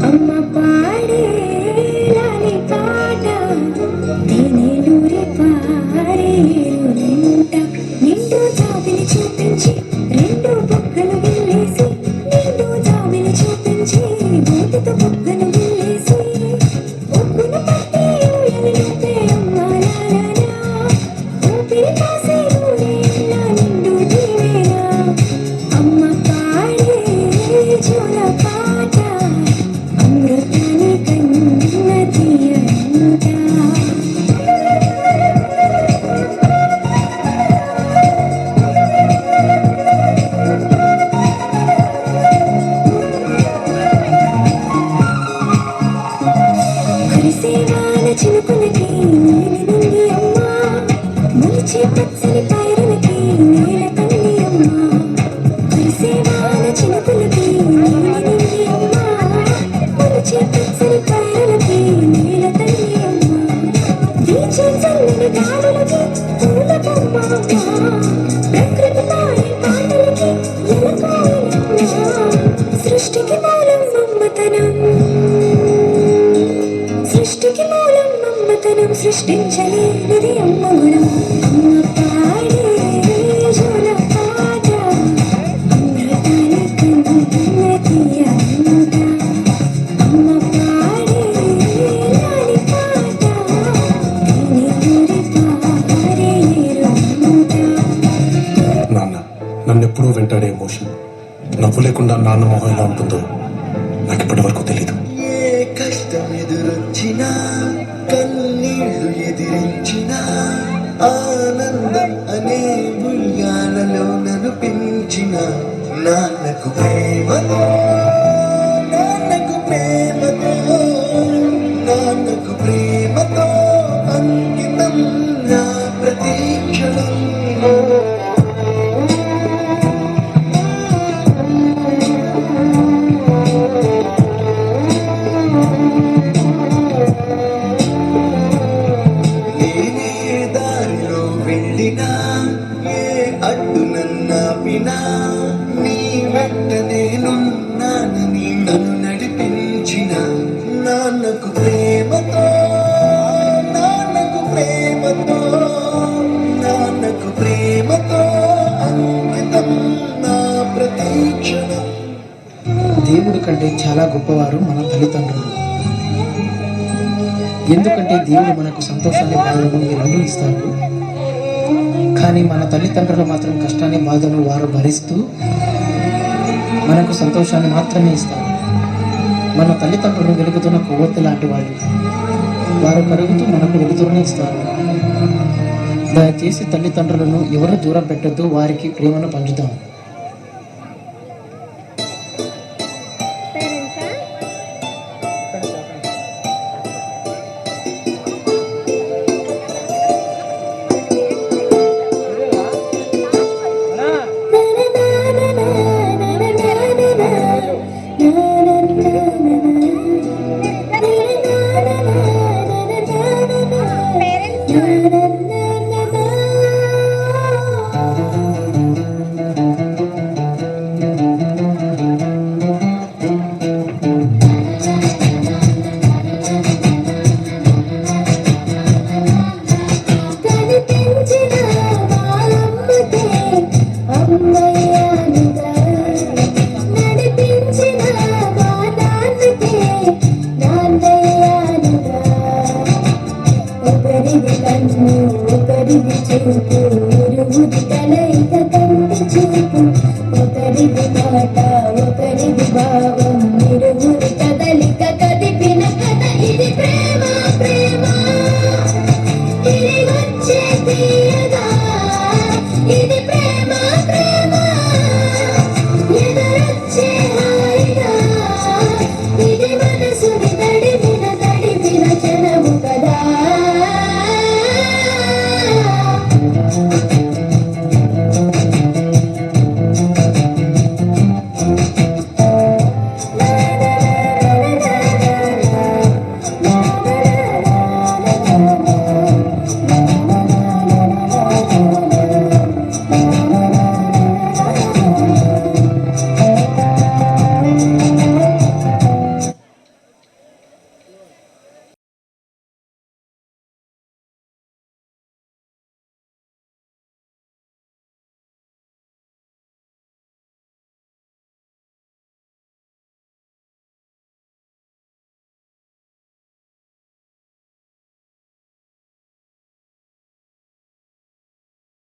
అమ్మ పాడే లాలి పాట తేనెలూరి పారేరులంట నిండు జాబిలి చూపించి రెండు బుగ్గలు గిల్లేసి నిండు జాబిలి చూపించి మూతితో బుగ్గను గిల్లేసి ఒగ్గున పట్టి ఊయలలోపే అమ్మ లాలనా ఊపిరి కాసే ఊరేళ్ళ నిండు జీవేనా అమ్మ పాడే జోల పాట అమృతాని కన్న తీయంట హరిసేవాల చినుకులకి నీలినంది అమ్మ మొలిచే పచ్చని పైరులకి నేల తల్లి అమ్మ హరిసేవాల చినుకులకి నీలినంది అమ్మ మొలిచే పచ్చని పైరులకి నేల తల్లి అమ్మ వీచే చల్లని గాలులకి పూల బొమ్మ అమ్మ ప్రకృతి పాడే పాటలకి ఎలకోయినమ్మ సృష్టికి మూలం మమ్మతనం సృష్టికి మూలం మమ్మతనం సృష్టించలేనిది అమ్మ గుణం అమ్మ పాడే జోల పాట అమృతాని కన్న తీయంట అమ్మ పాడే లాలి పాట తేనెలూరి పారేరులంట నాన్న నన్నెప్పుడూ వెంటాడే ఎమోషన్ నవ్వు లేకుండా నాన్న మొహం ఎలా ఉంటుందో నాకు ఇప్పటి వరకు తెలీదు. ఏ కష్టం ఎదురొచ్చినా కన్నీళ్లు ఎదిరించినా ఆనందం అనే ఉయ్యాలలో నన్ను పెంచిన నాన్నకు ప్రేమతో నాన్నకు ప్రేమతో నాన్నకు ప్రేమతో అంకితం నా ప్రతీక్షణం నేనే దారిలో వెళ్ళినా ఏ అడ్డు నన్నాపినా నీ వెంట నేనున్నానని నన్ను నడిపించిన నాన్నకు ప్రేమతో నాన్నకు ప్రేమతో నాన్నకు ప్రేమతో అంకితం నా ప్రతీక్షణం. దేవుడి కంటే చాలా గొప్పవారు మన తల్లిదండ్రులు. ఎందుకంటే దేవుడు మనకు సంతోషాన్ని బాధను ఈ రెండు ఇస్తారు. కానీ మన తల్లిదండ్రులు మాత్రం కష్టాన్ని బాధను వారు భరిస్తూ మనకు సంతోషాన్ని మాత్రమే ఇస్తారు. మన తల్లిదండ్రులు వెలుగుతున్న కొవ్వొత్తి లాంటి వాళ్ళు. వారు కరుగుతూ మనకు వెలుతురుని ఇస్తారు. దయచేసి తల్లిదండ్రులను ఎవరు దూరం పెట్టొద్దు, వారికి ప్రేమను పంచుదాం.